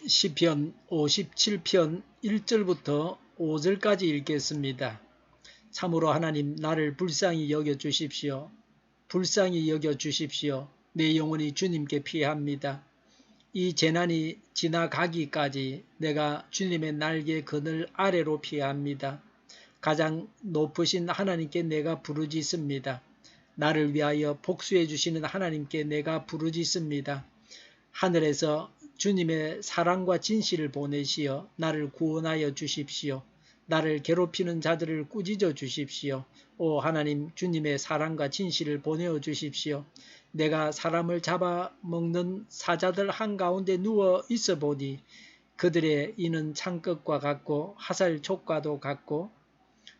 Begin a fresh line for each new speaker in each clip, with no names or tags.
시편 57편 1절부터 5절까지 읽겠습니다. 참으로 하나님 나를 불쌍히 여겨주십시오. 불쌍히 여겨주십시오. 내 영혼이 주님께 피합니다. 이 재난이 지나가기까지 내가 주님의 날개 그늘 아래로 피합니다. 가장 높으신 하나님께 내가 부르짖습니다. 나를 위하여 복수해 주시는 하나님께 내가 부르짖습니다. 하늘에서 주님의 사랑과 진실을 보내시어 나를 구원하여 주십시오. 나를 괴롭히는 자들을 꾸짖어 주십시오. 오 하나님, 주님의 사랑과 진실을 보내어 주십시오. 내가 사람을 잡아먹는 사자들 한가운데 누워 있어 보니 그들의 이는 창끝과 같고 화살촉과도 같고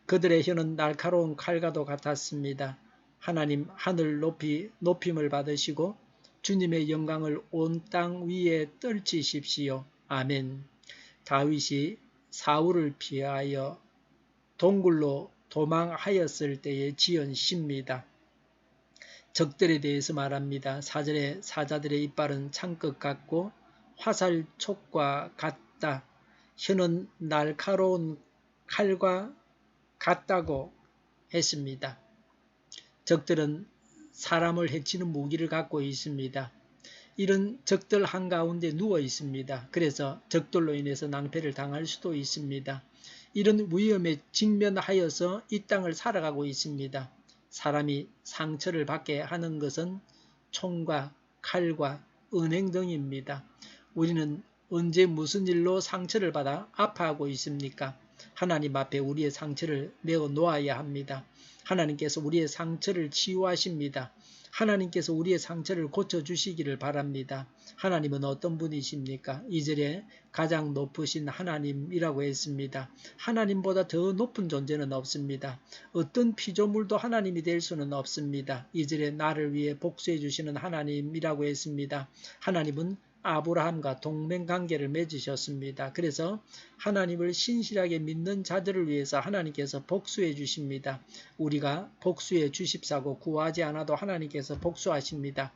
그들의 혀는 날카로운 칼과도 같았습니다. 하나님, 하늘 높이 높임을 받으시고 주님의 영광을 온 땅 위에 떨치십시오. 아멘. 다윗이 사울을 피하여 동굴로 도망하였을 때의 지은 시입니다. 적들에 대해서 말합니다. 4절에 사자들의 이빨은 창끝 같고 화살촉과 같다. 혀는 날카로운 칼과 같다고 했습니다. 적들은 사람을 해치는 무기를 갖고 있습니다. 이런 적들 한가운데 누워 있습니다. 그래서 적들로 인해서 낭패를 당할 수도 있습니다. 이런 위험에 직면하여서 이 땅을 살아가고 있습니다. 사람이 상처를 받게 하는 것은 총과 칼과 은행 등입니다. 우리는 언제 무슨 일로 상처를 받아 아파하고 있습니까? 하나님 앞에 우리의 상처를 내어 놓아야 합니다. 하나님께서 우리의 상처를 치유하십니다. 하나님께서 우리의 상처를 고쳐주시기를 바랍니다. 하나님은 어떤 분이십니까? 2절에 가장 높으신 하나님이라고 했습니다. 하나님보다 더 높은 존재는 없습니다. 어떤 피조물도 하나님이 될 수는 없습니다. 2절에 나를 위해 복수해 주시는 하나님이라고 했습니다. 하나님은 아브라함과 동맹관계를 맺으셨습니다. 그래서 하나님을 신실하게 믿는 자들을 위해서 하나님께서 복수해 주십니다. 우리가 복수해 주십사고 구하지 않아도 하나님께서 복수하십니다.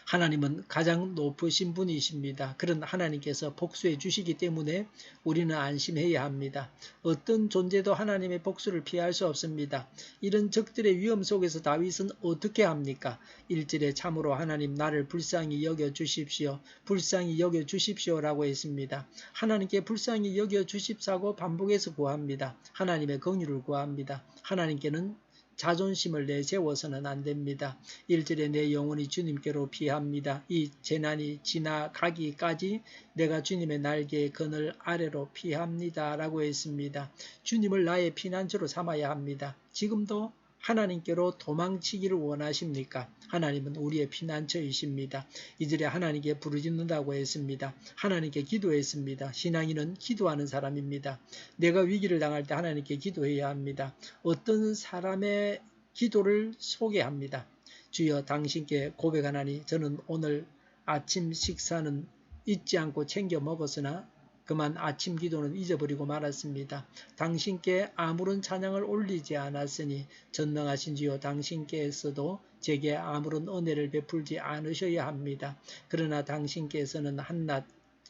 하나님은 가장 높으신 분이십니다. 그런 하나님께서 복수해 주시기 때문에 우리는 안심해야 합니다. 어떤 존재도 하나님의 복수를 피할 수 없습니다. 이런 적들의 위험 속에서 다윗은 어떻게 합니까? 1절에 참으로 하나님 나를 불쌍히 여겨 주십시오. 불쌍히 여겨 주십시오라고 했습니다. 하나님께 불쌍히 여겨 주십사고 반복해서 구합니다. 하나님의 긍휼을 구합니다. 하나님께는 자존심을 내세워서는 안 됩니다. 1절에 내 영혼이 주님께로 피합니다. 이 재난이 지나가기까지 내가 주님의 날개 그늘 아래로 피합니다. 라고 했습니다. 주님을 나의 피난처로 삼아야 합니다. 지금도 하나님께로 도망치기를 원하십니까? 하나님은 우리의 피난처이십니다. 2절에 하나님께 부르짖는다고 했습니다. 하나님께 기도했습니다. 신앙인은 기도하는 사람입니다. 내가 위기를 당할 때 하나님께 기도해야 합니다. 어떤 사람의 기도를 소개합니다. 주여 당신께 고백하나니 저는 오늘 아침 식사는 잊지 않고 챙겨 먹었으나 그만 아침 기도는 잊어버리고 말았습니다. 당신께 아무런 찬양을 올리지 않았으니 전능하신 주여 당신께서도 제게 아무런 은혜를 베풀지 않으셔야 합니다. 그러나 당신께서는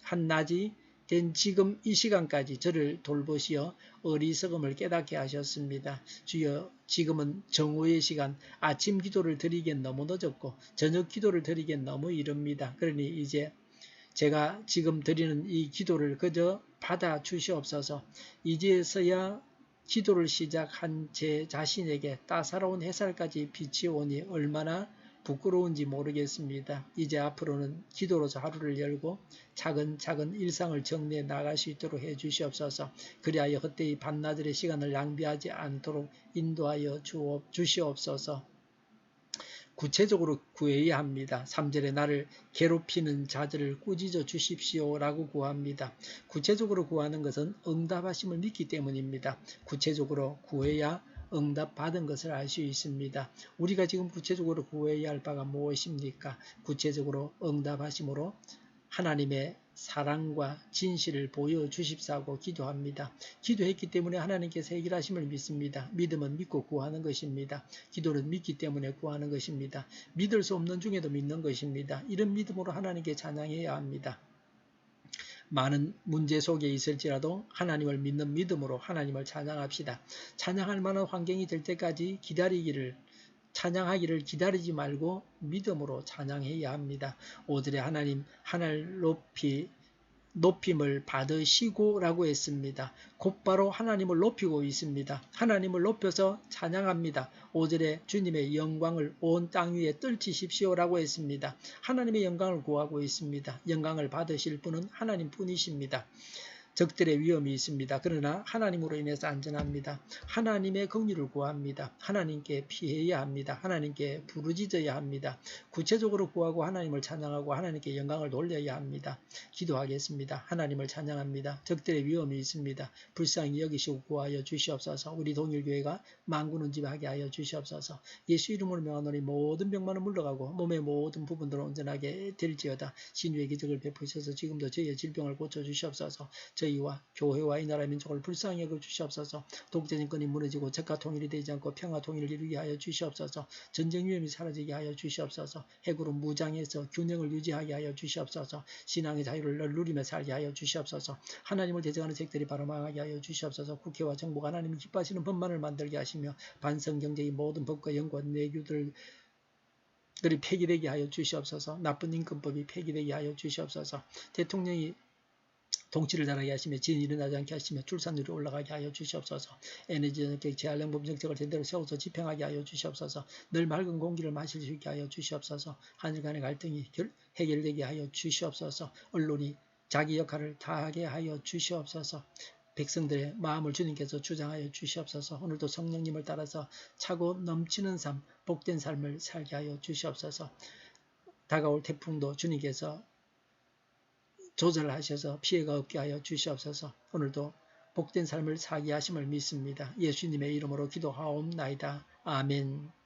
한낮이 된 지금 이 시간까지 저를 돌보시어 어리석음을 깨닫게 하셨습니다. 주여 지금은 정오의 시간, 아침 기도를 드리기엔 너무 늦었고 저녁 기도를 드리기엔 너무 이릅니다. 그러니 이제 제가 지금 드리는 이 기도를 그저 받아 주시옵소서. 이제서야 기도를 시작한 제 자신에게 따사로운 햇살까지 빛이 오니 얼마나 부끄러운지 모르겠습니다. 이제 앞으로는 기도로서 하루를 열고 차근차근 일상을 정리해 나갈 수 있도록 해 주시옵소서. 그리하여 헛되이 반나절의 시간을 낭비하지 않도록 인도하여 주시옵소서. 구체적으로 구해야 합니다. 3절에 나를 괴롭히는 자들을 꾸짖어 주십시오 라고 구합니다. 구체적으로 구하는 것은 응답하심을 믿기 때문입니다. 구체적으로 구해야 응답받은 것을 알 수 있습니다. 우리가 지금 구체적으로 구해야 할 바가 무엇입니까? 구체적으로 응답하심으로 하나님의 사랑과 진실을 보여주십사고 기도합니다. 기도했기 때문에 하나님께서 해결하심을 믿습니다. 믿음은 믿고 구하는 것입니다. 기도는 믿기 때문에 구하는 것입니다. 믿을 수 없는 중에도 믿는 것입니다. 이런 믿음으로 하나님께 찬양해야 합니다. 많은 문제 속에 있을지라도 하나님을 믿는 믿음으로 하나님을 찬양합시다. 찬양할 만한 환경이 될 때까지 찬양하기를 기다리지 말고 믿음으로 찬양해야 합니다. 5절에 하나님 하늘 높임을 받으시고 라고 했습니다. 곧바로 하나님을 높이고 있습니다. 하나님을 높여서 찬양합니다. 5절에 주님의 영광을 온 땅 위에 떨치십시오 라고 했습니다. 하나님의 영광을 구하고 있습니다. 영광을 받으실 분은 하나님 뿐이십니다. 적들의 위험이 있습니다. 그러나 하나님으로 인해서 안전합니다. 하나님의 긍휼을 구합니다. 하나님께 피해야 합니다. 하나님께 부르짖어야 합니다. 구체적으로 구하고 하나님을 찬양하고 하나님께 영광을 돌려야 합니다. 기도하겠습니다. 하나님을 찬양합니다. 적들의 위험이 있습니다. 불쌍히 여기시고 구하여 주시옵소서. 우리 동일교회가 만군은 집하게 하여 주시옵소서. 예수 이름으로 명하노니 모든 병만은 물러가고 몸의 모든 부분들은 온전하게 될지어다. 신유의 기적을 베푸셔서 지금도 저희의 질병을 고쳐주시옵소서. 저희와 교회와 이 나라 민족을 불쌍히 여겨 주시옵소서. 독재 정권이 무너지고 적과 통일이 되지 않고 평화 통일을 이루게 하여 주시옵소서. 전쟁 위험이 사라지게 하여 주시옵소서. 핵으로 무장해서 균형을 유지하게 하여 주시옵소서. 신앙의 자유를 누리며 살게 하여 주시옵소서. 하나님을 대적하는 책들이 바로 망하게 하여 주시옵소서. 국회와 정부가 하나님이 기뻐하시는 법만을 만들게 하시며 반성경제의 모든 법과 영과 내규들이 폐기되게 하여 주시옵소서. 나쁜 임금법이 폐기되게 하여 주시옵소서. 대통령이 통치를 잘하게 하시며 진이 일어나지 않게 하시며 출산율이 올라가게 하여 주시옵소서. 에너지 정책, 재활용법 정책을 제대로 세워서 집행하게 하여 주시옵소서. 늘 맑은 공기를 마실 수 있게 하여 주시옵소서. 하늘 간의 갈등이 해결되게 하여 주시옵소서. 언론이 자기 역할을 다하게 하여 주시옵소서. 백성들의 마음을 주님께서 주장하여 주시옵소서. 오늘도 성령님을 따라서 차고 넘치는 삶, 복된 삶을 살게 하여 주시옵소서. 다가올 태풍도 주님께서 조절하셔서 피해가 없게 하여 주시옵소서. 오늘도 복된 삶을 살게 하심을 믿습니다. 예수님의 이름으로 기도하옵나이다. 아멘.